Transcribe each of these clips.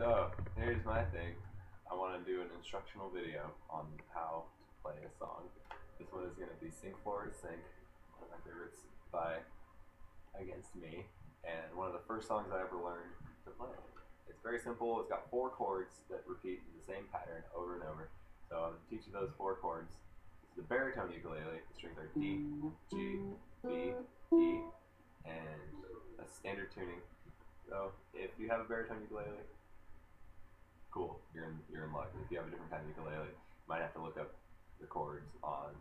So, here's my thing. I want to do an instructional video on how to play a song. This one is going to be Sing Forward Sing, one of my favorites by Against Me, and one of the first songs I ever learned to play. It's very simple. It's got 4 chords that repeat in the same pattern over and over. So I'll teach you those 4 chords. This is the baritone ukulele. The strings are D, G, B, E, and a standard tuning. So if you have a baritone ukulele, cool, you're in luck. If you have a different kind of ukulele, you might have to look up the chords on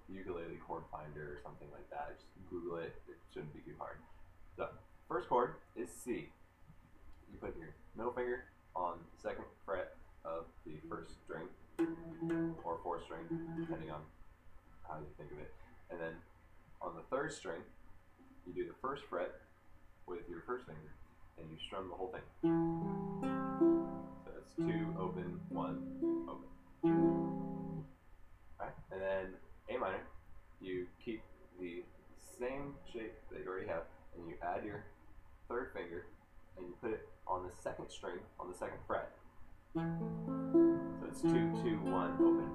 ukulele chord finder or something like that. Just Google it. It shouldn't be too hard. So first chord is C. You put your middle finger on the 2nd fret of the 1st string or 4th string, depending on how you think of it. And then on the 3rd string, you do the 1st fret with your 1st finger, and you strum the whole thing. So it's 2 open, 1 open. Right? And then A minor, you keep the same shape that you already have, and you add your 3rd finger, and you put it on the 2nd string on the 2nd fret. So it's 2, 2, 1 open.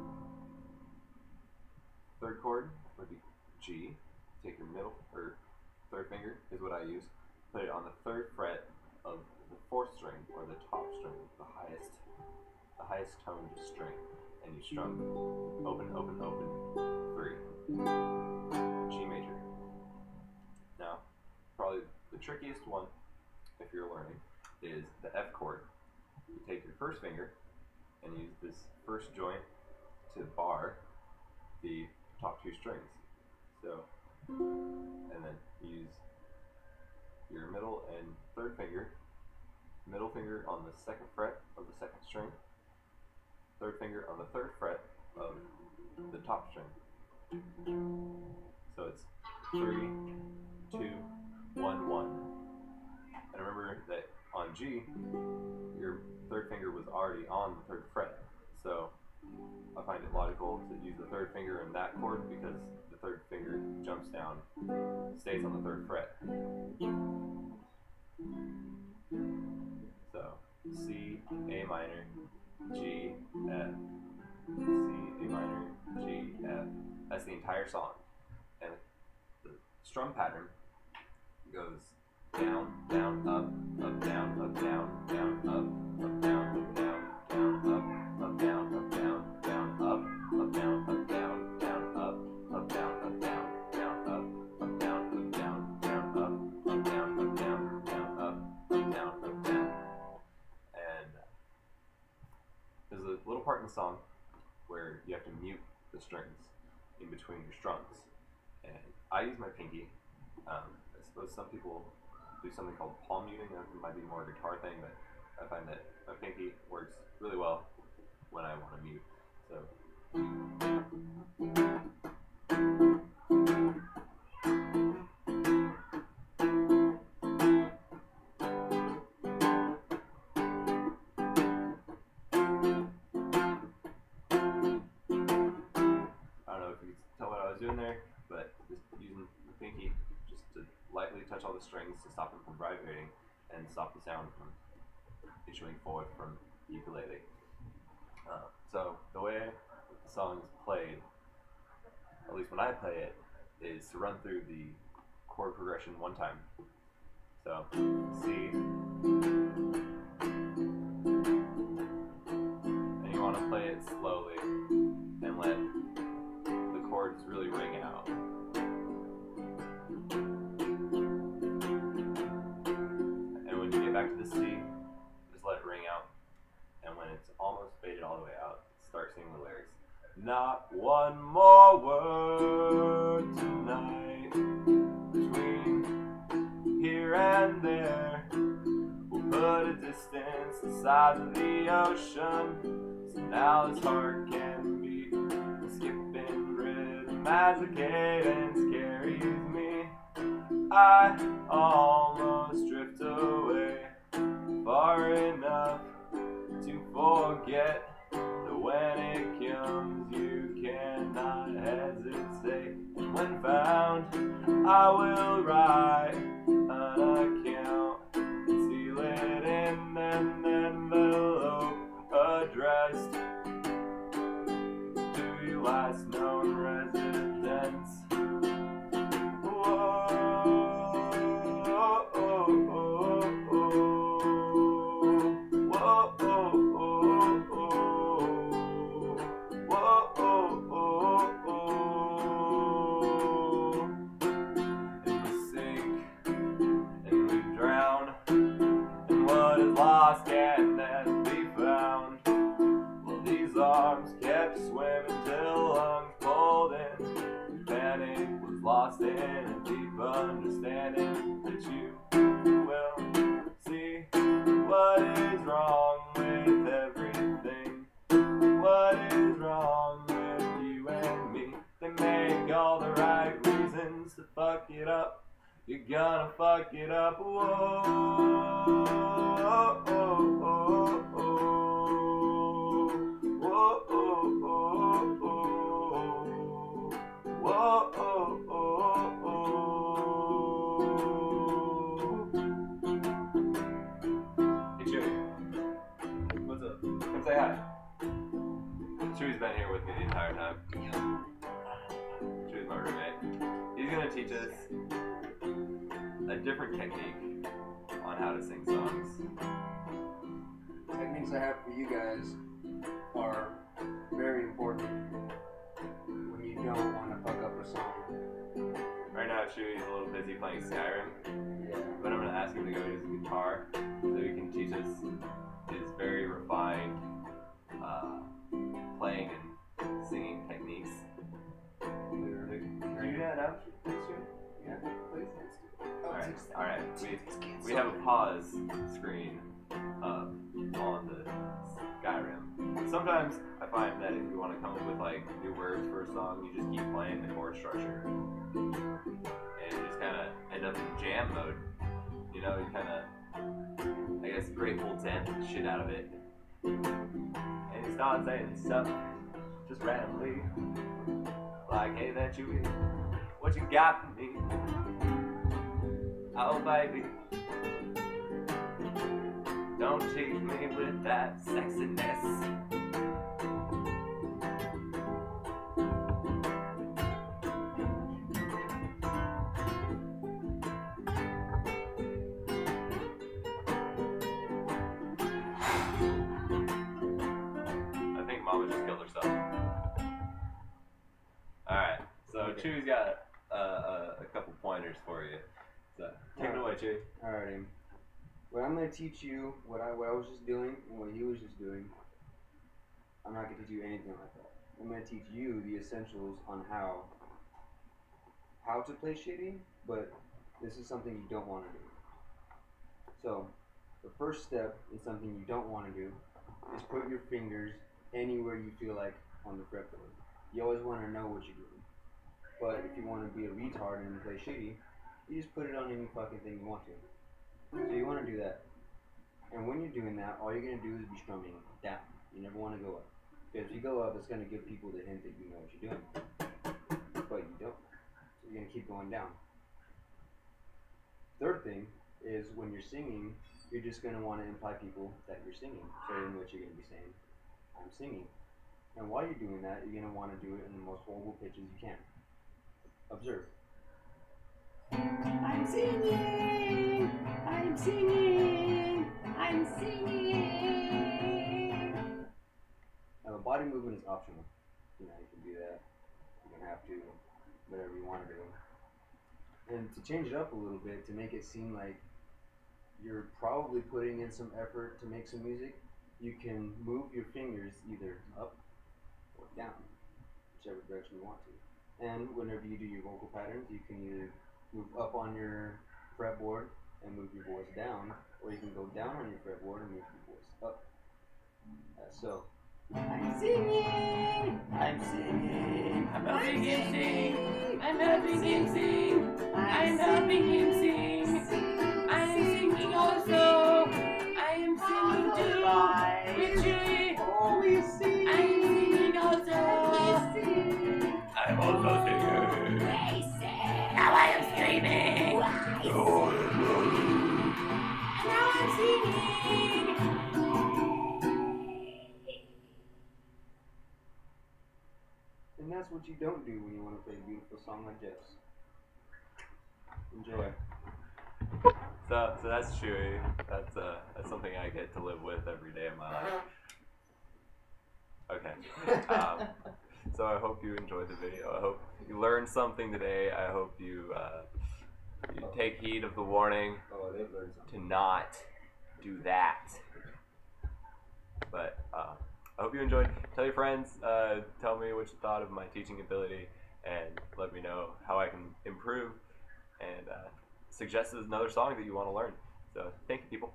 3rd chord would be G. Take your middle or 3rd finger is what I use. Put it on the 3rd fret of the 4th string or the top string, the highest toned string, and you strum open, open, open, 3, G major. Now, probably the trickiest one, if you're learning, is the F chord. You take your 1st finger and use this 1st joint to bar the top 2 strings. So, and then use your middle and 3rd finger, middle finger on the 2nd fret of the 2nd string, 3rd finger on the 3rd fret of the top string. So it's 3, 2, 1, 1. And remember that on G, your 3rd finger was already on the 3rd fret. So I find it logical to use the 3rd finger in that chord because the 3rd finger jumps down, stays on the 3rd fret. So C, A minor, G, F, C, A minor, G, F. That's the entire song. And the strum pattern goes down, down, up, up, down, up, down, down, up, up, down, up, down, down, up, down, up, down, down, up, down, up, down, down, up, down, up, down, down, up, down, up, down, down, up, down, up, down, down, up, down, up, down. And there's a little part in the song where you have to mute the strings in between your strums. And I use my pinky. I suppose some people do something called palm muting. That might be more a guitar thing, but I find that my pinky works really well when I want to mute. So I don't know if you can tell what I was doing there, but just using the pinky just to lightly touch all the strings to stop them from vibrating and stop the sound from issuing forth from the ukulele. So the way the song is played, at least when I play it, is to run through the chord progression one time. So C, and you want to play it slowly and let the chords really ring out. And when you get back to the C, just let it ring out. And when it's almost faded all the way out, start singing the lyrics. Not one more word tonight, between here and there. We'll put a distance the size of the ocean, so now this heart can beat. The skipping rhythm as the cadence carries me. I almost drift away far enough to forget that when it comes you cannot hesitate. And when found, I will write an account and seal it in, and then What is wrong with everything? What is wrong with you and me? They make all the right reasons to fuck it up. You're gonna fuck it up. Whoa, oh, oh, oh, oh. Whoa, oh, oh, oh. Whoa, oh, oh, oh. Hey, Chewy. What's up? Come say hi. Chewy's been here with me the entire time. Chewy's my roommate. He's gonna teach us a different technique on how to sing songs. Techniques I have for you guys are very important when you don't want to fuck up a song. Right now, Chewy's a little busy playing Skyrim, Yeah. but I'm gonna ask him to go use his guitar so he can teach us his very refined playing and singing techniques. Can you do that now, Chewy? Yeah, please. Alright. We have a pause screen on the Skyrim. Sometimes I find that if you want to come up with like new words for a song, you just keep playing the chord structure, and you just kind of end up in jam mode. You know, you kind of, I guess, Grateful Dead the shit out of it, and you start saying stuff just randomly, like, "Hey, that you, what you got for me? Oh, baby, don't cheat me with that sexiness." I think Mama just killed herself. Alright, so Chewy's got a couple pointers for you. So, take it away, Chewy. Alrighty. Well, I'm going to teach you what I was just doing and what he was just doing. I'm not going to teach you anything like that. I'm going to teach you the essentials on how to play shitty, but this is something you don't want to do. So, the first step is something you don't want to do is put your fingers anywhere you feel like on the fretboard. You always want to know what you're doing. But if you want to be a retard and play shitty, you just put it on any fucking thing you want to. So you want to do that. And when you're doing that, all you're going to do is be strumming down. You never want to go up. Because if you go up, it's going to give people the hint that you know what you're doing. But you don't. So you're going to keep going down. Third thing is when you're singing, you're just going to want to imply people that you're singing. So in what you're going to be saying, I'm singing. And while you're doing that, you're going to want to do it in the most horrible pitches you can. Observe. I'm singing, I'm singing, I'm singing. Now the body movement is optional. You know, you can do that. You can have to, whatever you want to do. And to change it up a little bit, to make it seem like you're probably putting in some effort to make some music, you can move your fingers either up or down, whichever direction you want to. And whenever you do your vocal patterns, you can either move up on your fretboard and move your voice down, or you can go down on your fretboard and move your voice up. So, I'm singing, I'm singing, I'm helping him sing, I'm helping him sing, I'm helping him sing, I'm singing also, I am singing too, with Chewy, always sing, I'm singing also, I'm also singing, now I am screaming, now I'm singing. and that's what you don't do when you want to play a beautiful song like this. Enjoy. So that's Chewy. That's something I get to live with every day of my life. Okay. So I hope you enjoyed the video. I hope you learned something today. I hope you take heed of the warning to not do that. But I hope you enjoyed. Tell your friends. Tell me what you thought of my teaching ability, and let me know how I can improve. And suggest another song that you want to learn. So thank you, people.